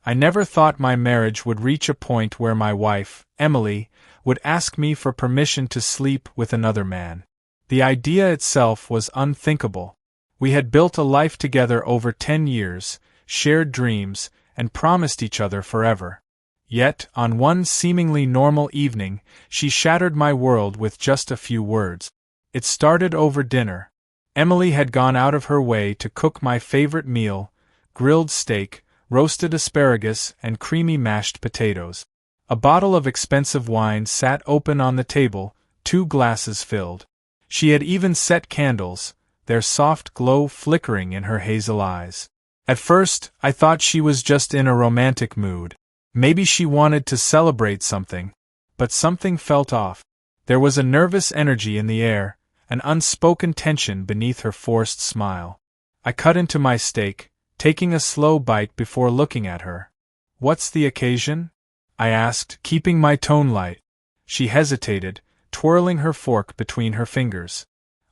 I never thought my marriage would reach a point where my wife, Emily, would ask me for permission to sleep with another man. The idea itself was unthinkable. We had built a life together over 10 years, shared dreams, and promised each other forever. Yet, on one seemingly normal evening, she shattered my world with just a few words. It started over dinner. Emily had gone out of her way to cook my favorite meal: grilled steak, roasted asparagus, and creamy mashed potatoes. A bottle of expensive wine sat open on the table, 2 glasses filled. She had even set candles, their soft glow flickering in her hazel eyes. At first, I thought she was just in a romantic mood. Maybe she wanted to celebrate something. But something felt off. There was a nervous energy in the air, an unspoken tension beneath her forced smile. I cut into my steak, taking a slow bite before looking at her. "What's the occasion?" I asked, keeping my tone light. She hesitated, twirling her fork between her fingers.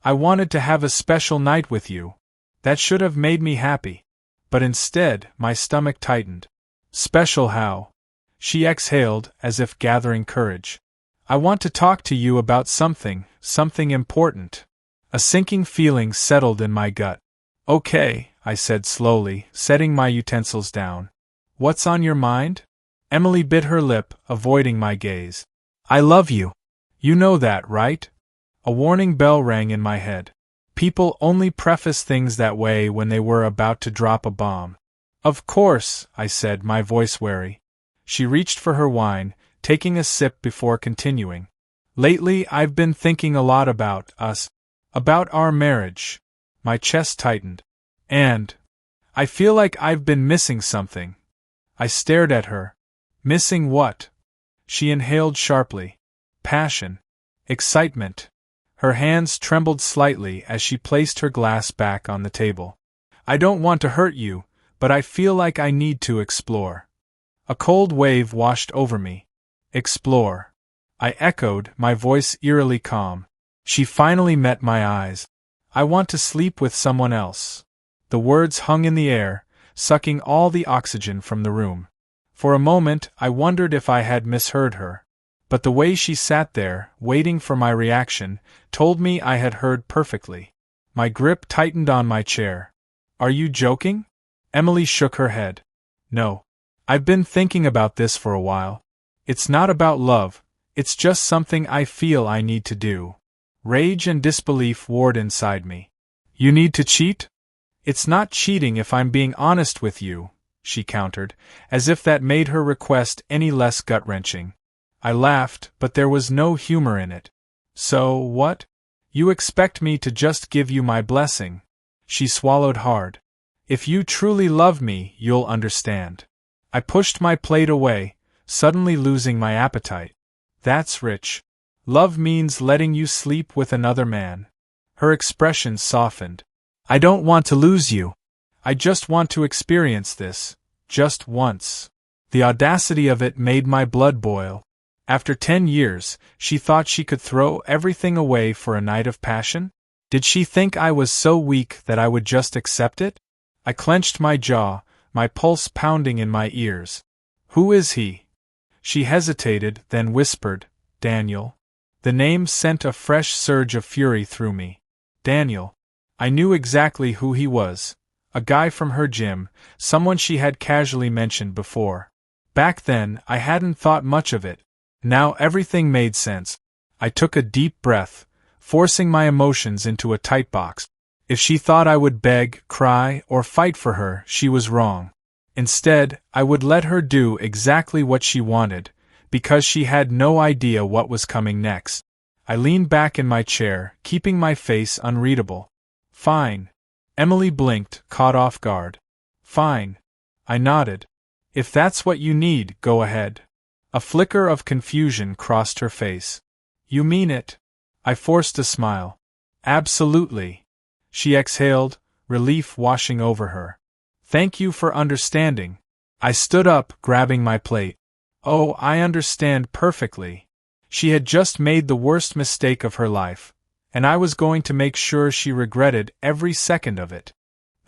"I wanted to have a special night with you. That should have made me happy. But instead, my stomach tightened." "Special how?" She exhaled, as if gathering courage. "I want to talk to you about something important." A sinking feeling settled in my gut. "Okay," I said slowly, setting my utensils down. "What's on your mind?" Emily bit her lip, avoiding my gaze. "I love you. You know that, right?" A warning bell rang in my head. People only preface things that way when they were about to drop a bomb. "Of course," I said, my voice wary. She reached for her wine, taking a sip before continuing. "Lately, I've been thinking a lot about us. About our marriage." My chest tightened. "And I feel like I've been missing something." I stared at her. "Missing what?" She inhaled sharply. "Passion. Excitement." Her hands trembled slightly as she placed her glass back on the table. "I don't want to hurt you, but I feel like I need to explore." A cold wave washed over me. "Explore?" I echoed, my voice eerily calm. She finally met my eyes. "I want to sleep with someone else." The words hung in the air, sucking all the oxygen from the room. For a moment, I wondered if I had misheard her. But the way she sat there, waiting for my reaction, told me I had heard perfectly. My grip tightened on my chair. "Are you joking?" Emily shook her head. "No. I've been thinking about this for a while. It's not about love, it's just something I feel I need to do." Rage and disbelief warred inside me. "You need to cheat?" "It's not cheating if I'm being honest with you," she countered, as if that made her request any less gut-wrenching. I laughed, but there was no humor in it. "So, what? You expect me to just give you my blessing?" She swallowed hard. "If you truly love me, you'll understand." I pushed my plate away, suddenly losing my appetite. "That's rich. Love means letting you sleep with another man." Her expression softened. "I don't want to lose you. I just want to experience this, just once." The audacity of it made my blood boil. After 10 years, she thought she could throw everything away for a night of passion? Did she think I was so weak that I would just accept it? I clenched my jaw, my pulse pounding in my ears. "Who is he?" She hesitated, then whispered, "Daniel." The name sent a fresh surge of fury through me. Daniel. I knew exactly who he was. A guy from her gym, someone she had casually mentioned before. Back then, I hadn't thought much of it. Now everything made sense. I took a deep breath, forcing my emotions into a tight box. If she thought I would beg, cry, or fight for her, she was wrong. Instead, I would let her do exactly what she wanted, because she had no idea what was coming next. I leaned back in my chair, keeping my face unreadable. "Fine." Emily blinked, caught off guard. "Fine." I nodded. "If that's what you need, go ahead." A flicker of confusion crossed her face. "You mean it?" I forced a smile. "Absolutely." She exhaled, relief washing over her. "Thank you for understanding." I stood up, grabbing my plate. "Oh, I understand perfectly." She had just made the worst mistake of her life, and I was going to make sure she regretted every second of it.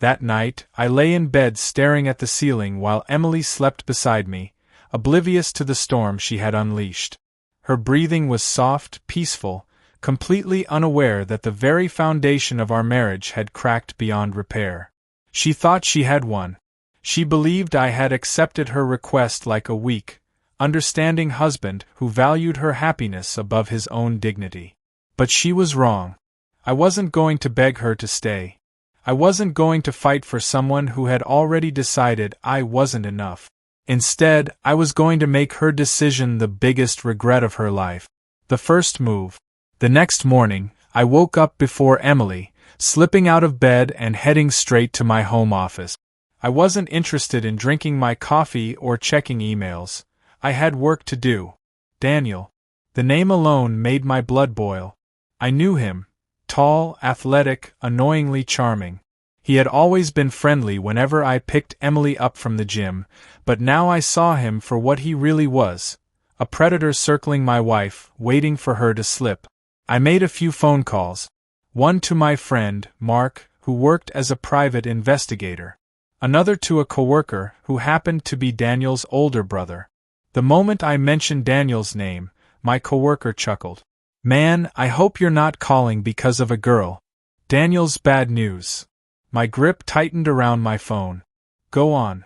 That night, I lay in bed staring at the ceiling while Emily slept beside me, oblivious to the storm she had unleashed. Her breathing was soft, peaceful, completely unaware that the very foundation of our marriage had cracked beyond repair. She thought she had won. She believed I had accepted her request like a weak, understanding husband who valued her happiness above his own dignity. But she was wrong. I wasn't going to beg her to stay. I wasn't going to fight for someone who had already decided I wasn't enough. Instead, I was going to make her decision the biggest regret of her life. The first move. The next morning, I woke up before Emily, slipping out of bed and heading straight to my home office. I wasn't interested in drinking my coffee or checking emails. I had work to do. Daniel. The name alone made my blood boil. I knew him. Tall, athletic, annoyingly charming. He had always been friendly whenever I picked Emily up from the gym, but now I saw him for what he really was. A predator circling my wife, waiting for her to slip. I made a few phone calls. One to my friend, Mark, who worked as a private investigator. Another to a coworker who happened to be Daniel's older brother. The moment I mentioned Daniel's name, my coworker chuckled. "Man, I hope you're not calling because of a girl." Daniel's bad news. My grip tightened around my phone. Go on.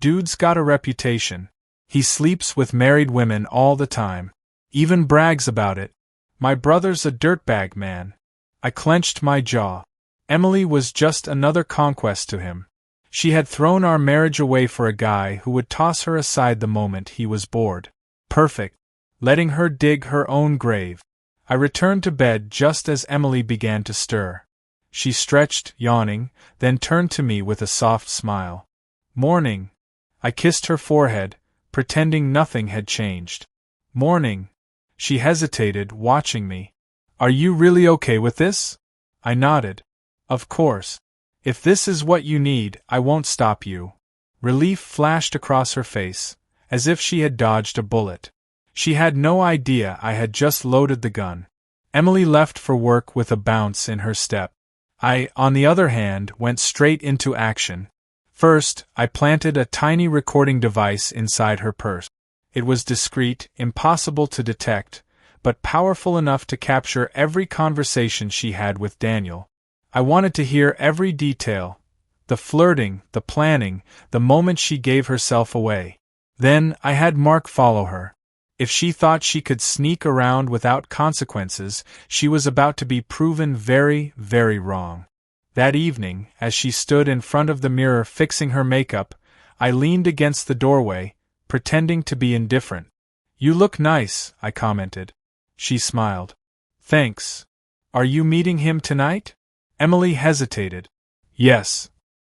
Dude's got a reputation. He sleeps with married women all the time. Even brags about it. My brother's a dirtbag, man. I clenched my jaw. Emily was just another conquest to him. She had thrown our marriage away for a guy who would toss her aside the moment he was bored. Perfect. Letting her dig her own grave. I returned to bed just as Emily began to stir. She stretched, yawning, then turned to me with a soft smile. "Morning." I kissed her forehead, pretending nothing had changed. "Morning." She hesitated, watching me. "Are you really okay with this?" I nodded. "Of course. If this is what you need, I won't stop you." Relief flashed across her face, as if she had dodged a bullet. She had no idea I had just loaded the gun. Emily left for work with a bounce in her step. I, on the other hand, went straight into action. First, I planted a tiny recording device inside her purse. It was discreet, impossible to detect, but powerful enough to capture every conversation she had with Daniel. I wanted to hear every detail. The flirting, the planning, the moment she gave herself away. Then, I had Mark follow her. If she thought she could sneak around without consequences, she was about to be proven very, very wrong. That evening, as she stood in front of the mirror fixing her makeup, I leaned against the doorway, pretending to be indifferent. "You look nice," I commented. She smiled. "Thanks. Are you meeting him tonight?" Emily hesitated. "Yes."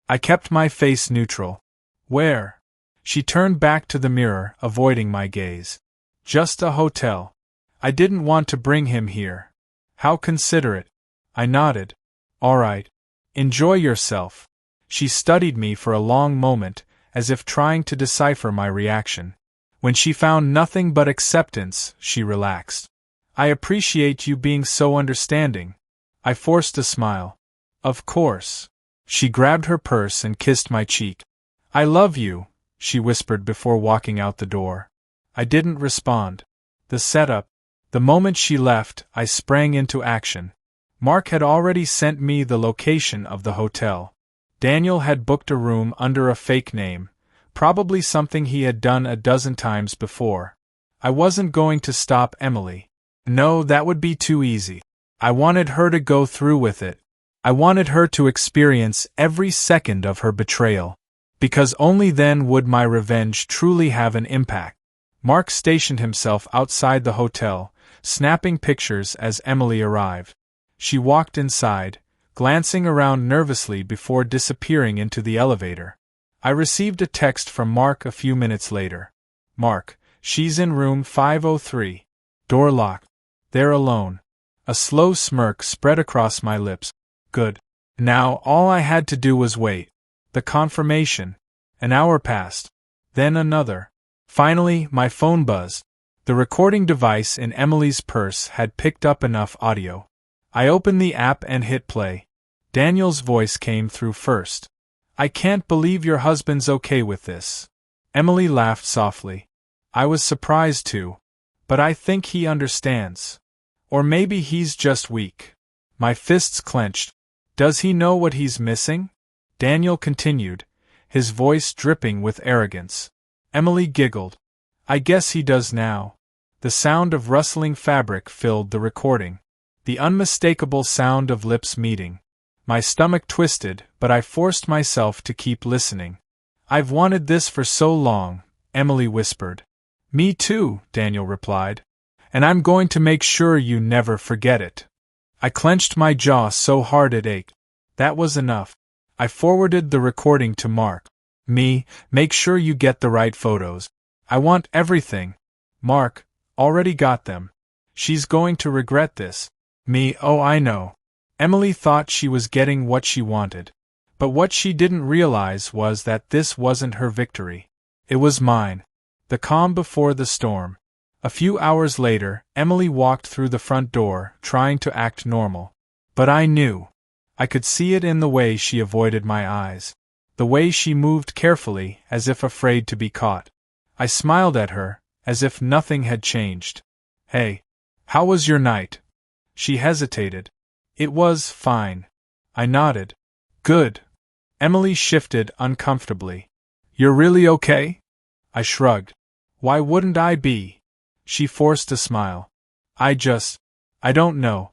I kept my face neutral. "Where?" She turned back to the mirror, avoiding my gaze. "Just a hotel. I didn't want to bring him here." "How considerate." I nodded. "All right. Enjoy yourself." She studied me for a long moment, as if trying to decipher my reaction. When she found nothing but acceptance, she relaxed. "I appreciate you being so understanding." I forced a smile. "Of course." She grabbed her purse and kissed my cheek. "I love you," she whispered before walking out the door. I didn't respond. The setup. The moment she left, I sprang into action. Mark had already sent me the location of the hotel. Daniel had booked a room under a fake name, probably something he had done a dozen times before. I wasn't going to stop Emily. No, that would be too easy. I wanted her to go through with it. I wanted her to experience every second of her betrayal. Because only then would my revenge truly have an impact. Mark stationed himself outside the hotel, snapping pictures as Emily arrived. She walked inside, glancing around nervously before disappearing into the elevator. I received a text from Mark a few minutes later. "Mark, she's in room 503. Door locked. They're alone." A slow smirk spread across my lips. Good. Now all I had to do was wait. The confirmation. An hour passed. Then another. Finally, my phone buzzed. The recording device in Emily's purse had picked up enough audio. I opened the app and hit play. Daniel's voice came through first. I can't believe your husband's okay with this. Emily laughed softly. I was surprised too. But I think he understands. Or maybe he's just weak. My fists clenched. Does he know what he's missing? Daniel continued, his voice dripping with arrogance. Emily giggled. I guess he does now. The sound of rustling fabric filled the recording. The unmistakable sound of lips meeting. My stomach twisted, but I forced myself to keep listening. I've wanted this for so long, Emily whispered. Me too, Daniel replied. And I'm going to make sure you never forget it. I clenched my jaw so hard it ached. That was enough. I forwarded the recording to Mark. Make sure you get the right photos. I want everything. Mark, already got them. She's going to regret this. Oh, I know. Emily thought she was getting what she wanted. But what she didn't realize was that this wasn't her victory. It was mine. The calm before the storm. A few hours later, Emily walked through the front door, trying to act normal. But I knew. I could see it in the way she avoided my eyes. The way she moved carefully, as if afraid to be caught. I smiled at her, as if nothing had changed. Hey, how was your night? She hesitated. It was fine. I nodded. Good. Emily shifted uncomfortably. You're really okay? I shrugged. Why wouldn't I be? She forced a smile. I don't know.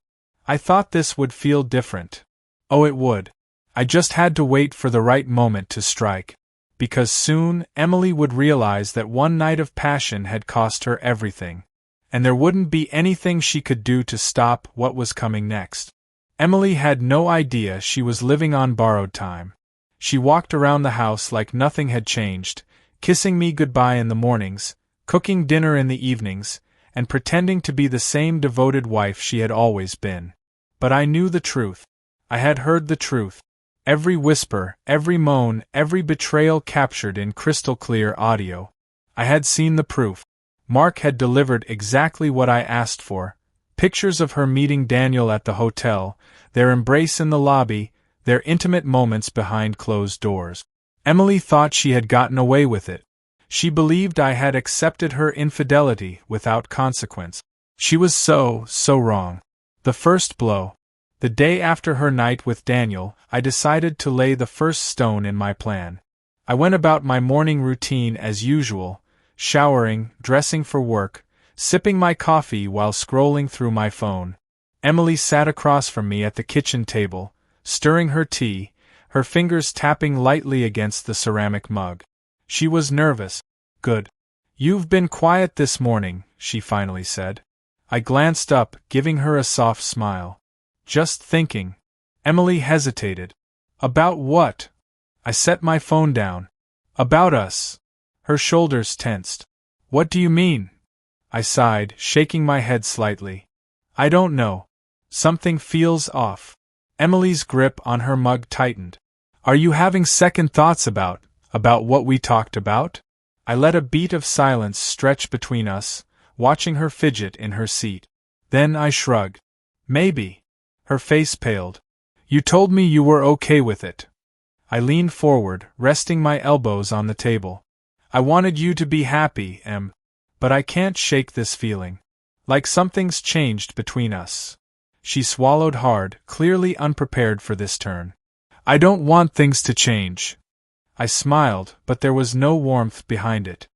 I thought this would feel different. Oh, it would. I just had to wait for the right moment to strike. Because soon, Emily would realize that one night of passion had cost her everything. And there wouldn't be anything she could do to stop what was coming next. Emily had no idea she was living on borrowed time. She walked around the house like nothing had changed, kissing me goodbye in the mornings, cooking dinner in the evenings, and pretending to be the same devoted wife she had always been. But I knew the truth. I had heard the truth. Every whisper, every moan, every betrayal captured in crystal-clear audio. I had seen the proof. Mark had delivered exactly what I asked for. Pictures of her meeting Daniel at the hotel, their embrace in the lobby, their intimate moments behind closed doors. Emily thought she had gotten away with it. She believed I had accepted her infidelity without consequence. She was so wrong. The first blow. The day after her night with Daniel, I decided to lay the first stone in my plan. I went about my morning routine as usual, showering, dressing for work, sipping my coffee while scrolling through my phone. Emily sat across from me at the kitchen table, stirring her tea, her fingers tapping lightly against the ceramic mug. She was nervous. Good. You've been quiet this morning, she finally said. I glanced up, giving her a soft smile. Just thinking. Emily hesitated. About what? I set my phone down. About us. Her shoulders tensed. What do you mean? I sighed, shaking my head slightly. I don't know. Something feels off. Emily's grip on her mug tightened. Are you having second thoughts about what we talked about? I let a beat of silence stretch between us, watching her fidget in her seat. Then I shrugged. Maybe. Her face paled. You told me you were okay with it. I leaned forward, resting my elbows on the table. I wanted you to be happy, Em. But I can't shake this feeling. Like something's changed between us. She swallowed hard, clearly unprepared for this turn. I don't want things to change. I smiled, but there was no warmth behind it.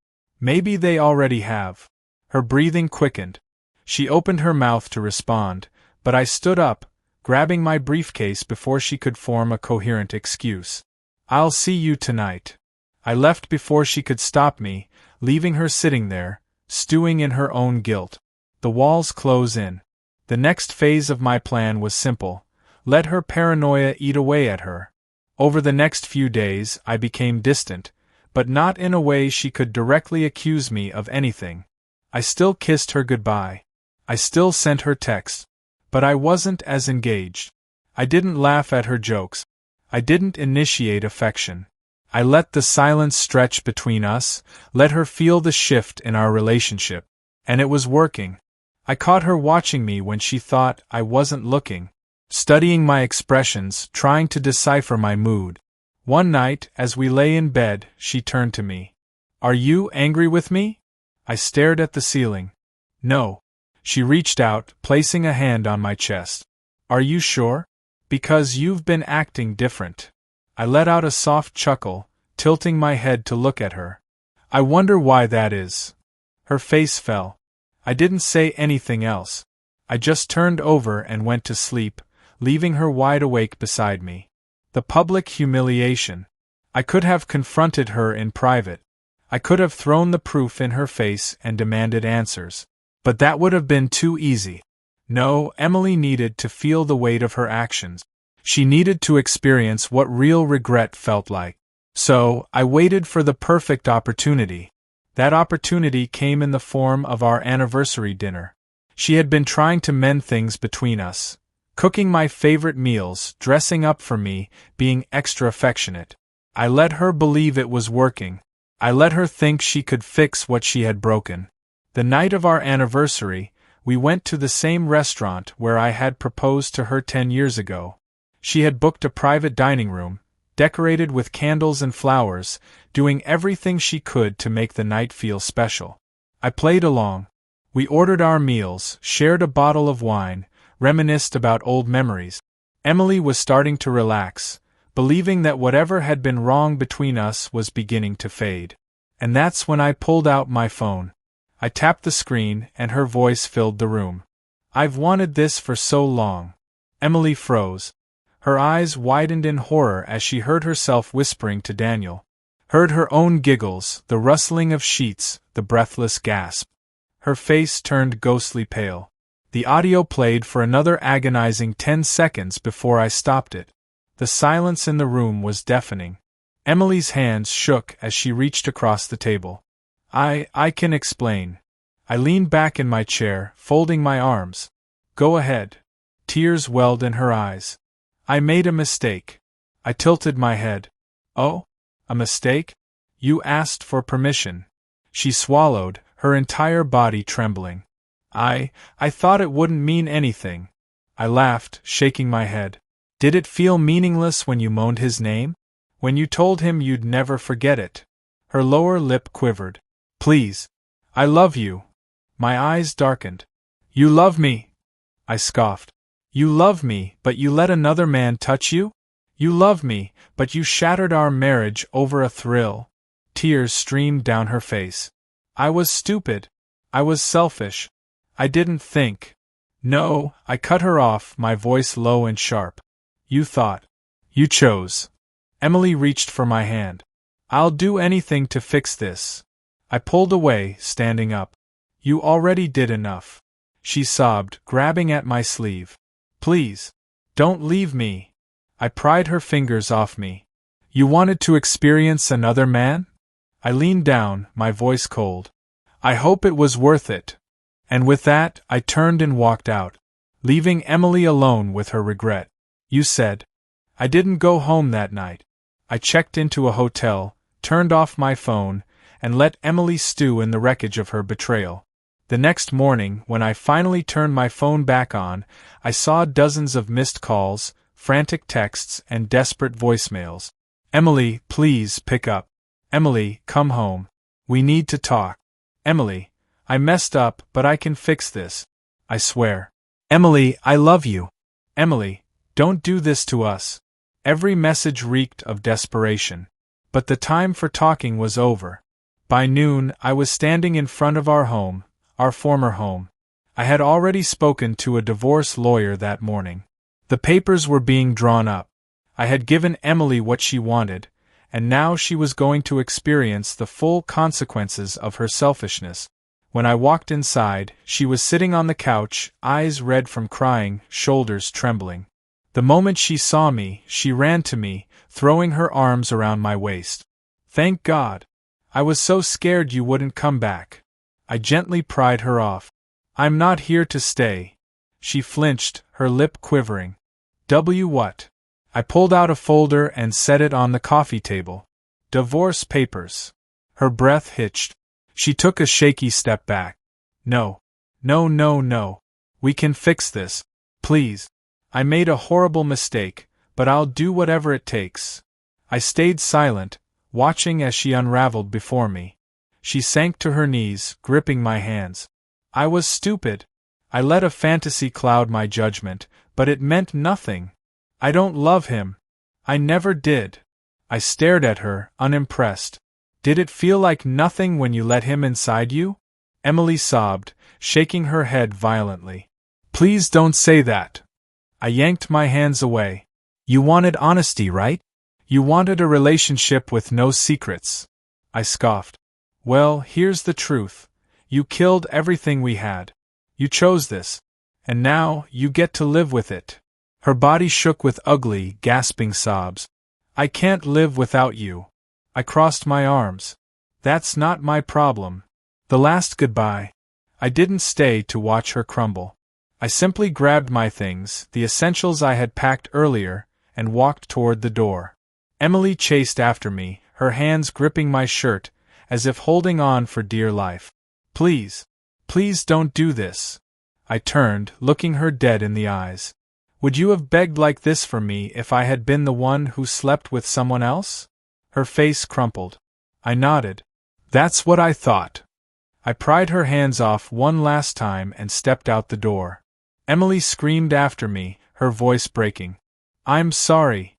Maybe they already have. Her breathing quickened. She opened her mouth to respond, but I stood up, grabbing my briefcase before she could form a coherent excuse. I'll see you tonight. I left before she could stop me, leaving her sitting there, stewing in her own guilt. The walls close in. The next phase of my plan was simple. Let her paranoia eat away at her. Over the next few days, I became distant, but not in a way she could directly accuse me of anything. I still kissed her goodbye. I still sent her texts. But I wasn't as engaged. I didn't laugh at her jokes. I didn't initiate affection. I let the silence stretch between us, let her feel the shift in our relationship. And it was working. I caught her watching me when she thought I wasn't looking, studying my expressions, trying to decipher my mood. One night, as we lay in bed, she turned to me. Are you angry with me? I stared at the ceiling. No. She reached out, placing a hand on my chest. Are you sure? Because you've been acting different. I let out a soft chuckle, tilting my head to look at her. I wonder why that is. Her face fell. I didn't say anything else. I just turned over and went to sleep, leaving her wide awake beside me. The public humiliation. I could have confronted her in private. I could have thrown the proof in her face and demanded answers. But that would have been too easy. No, Emily needed to feel the weight of her actions. She needed to experience what real regret felt like. So, I waited for the perfect opportunity. That opportunity came in the form of our anniversary dinner. She had been trying to mend things between us, cooking my favorite meals, dressing up for me, being extra affectionate. I let her believe it was working. I let her think she could fix what she had broken. The night of our anniversary, we went to the same restaurant where I had proposed to her 10 years ago. She had booked a private dining room, decorated with candles and flowers, doing everything she could to make the night feel special. I played along. We ordered our meals, shared a bottle of wine, reminisced about old memories. Emily was starting to relax, believing that whatever had been wrong between us was beginning to fade. And that's when I pulled out my phone. I tapped the screen, and her voice filled the room. I've wanted this for so long. Emily froze. Her eyes widened in horror as she heard herself whispering to Daniel. Heard her own giggles, the rustling of sheets, the breathless gasp. Her face turned ghostly pale. The audio played for another agonizing 10 seconds before I stopped it. The silence in the room was deafening. Emily's hands shook as she reached across the table. I can explain. I leaned back in my chair, folding my arms. Go ahead. Tears welled in her eyes. I made a mistake. I tilted my head. Oh? A mistake? You asked for permission. She swallowed, her entire body trembling. I thought it wouldn't mean anything. I laughed, shaking my head. Did it feel meaningless when you moaned his name? When you told him you'd never forget it? Her lower lip quivered. Please. I love you. My eyes darkened. You love me? I scoffed. You love me, but you let another man touch you? You love me, but you shattered our marriage over a thrill. Tears streamed down her face. I was stupid. I was selfish. I didn't think. No, I cut her off, my voice low and sharp. You thought. You chose. Emily reached for my hand. I'll do anything to fix this. I pulled away, standing up. You already did enough. She sobbed, grabbing at my sleeve. Please. Don't leave me. I pried her fingers off me. You wanted to experience another man? I leaned down, my voice cold. I hope it was worth it. And with that, I turned and walked out, leaving Emily alone with her regret. You said. I didn't go home that night. I checked into a hotel, turned off my phone, and let Emily stew in the wreckage of her betrayal. The next morning, when I finally turned my phone back on, I saw dozens of missed calls, frantic texts, and desperate voicemails. Emily, please pick up. Emily, come home. We need to talk. Emily, I messed up, but I can fix this. I swear. Emily, I love you. Emily, don't do this to us. Every message reeked of desperation. But the time for talking was over. By noon, I was standing in front of our home, our former home. I had already spoken to a divorce lawyer that morning. The papers were being drawn up. I had given Emily what she wanted, and now she was going to experience the full consequences of her selfishness. When I walked inside, she was sitting on the couch, eyes red from crying, shoulders trembling. The moment she saw me, she ran to me, throwing her arms around my waist. Thank God. I was so scared you wouldn't come back. I gently pried her off. I'm not here to stay. She flinched, her lip quivering. What? I pulled out a folder and set it on the coffee table. Divorce papers. Her breath hitched. She took a shaky step back. No. No. We can fix this. Please. I made a horrible mistake, but I'll do whatever it takes. I stayed silent, watching as she unraveled before me. She sank to her knees, gripping my hands. I was stupid. I let a fantasy cloud my judgment, but it meant nothing. I don't love him. I never did. I stared at her, unimpressed. Did it feel like nothing when you let him inside you? Emily sobbed, shaking her head violently. Please don't say that. I yanked my hands away. You wanted honesty, right? You wanted a relationship with no secrets. I scoffed. Well, here's the truth. You killed everything we had. You chose this. And now, you get to live with it. Her body shook with ugly, gasping sobs. I can't live without you. I crossed my arms. That's not my problem. The last goodbye. I didn't stay to watch her crumble. I simply grabbed my things, the essentials I had packed earlier, and walked toward the door. Emily chased after me, her hands gripping my shirt, as if holding on for dear life. Please. Please don't do this. I turned, looking her dead in the eyes. Would you have begged like this for me if I had been the one who slept with someone else? Her face crumpled. I nodded. That's what I thought. I pried her hands off one last time and stepped out the door. Emily screamed after me, her voice breaking. I'm sorry.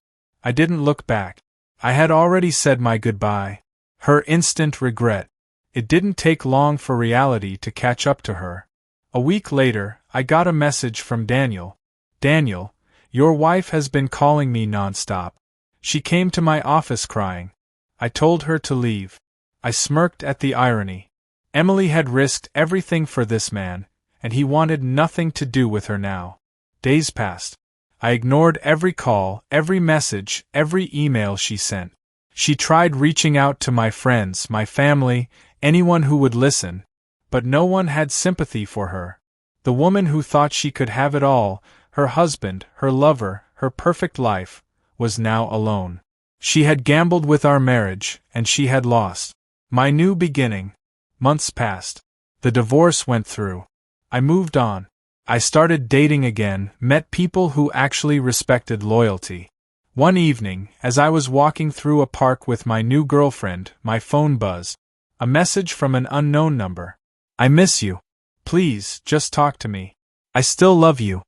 I didn't look back. I had already said my goodbye. Her instant regret. It didn't take long for reality to catch up to her. A week later, I got a message from Daniel. Daniel, your wife has been calling me nonstop. She came to my office crying. I told her to leave. I smirked at the irony. Emily had risked everything for this man, and he wanted nothing to do with her now. Days passed. I ignored every call, every message, every email she sent. She tried reaching out to my friends, my family, anyone who would listen, but no one had sympathy for her. The woman who thought she could have it all, her husband, her lover, her perfect life, was now alone. She had gambled with our marriage, and she had lost. My new beginning. Months passed. The divorce went through. I moved on. I started dating again, met people who actually respected loyalty. One evening, as I was walking through a park with my new girlfriend, my phone buzzed. A message from an unknown number. I miss you. Please, just talk to me. I still love you.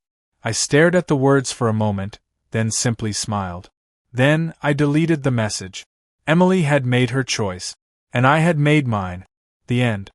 I stared at the words for a moment, then simply smiled. Then, I deleted the message. Emily had made her choice. And I had made mine. The end.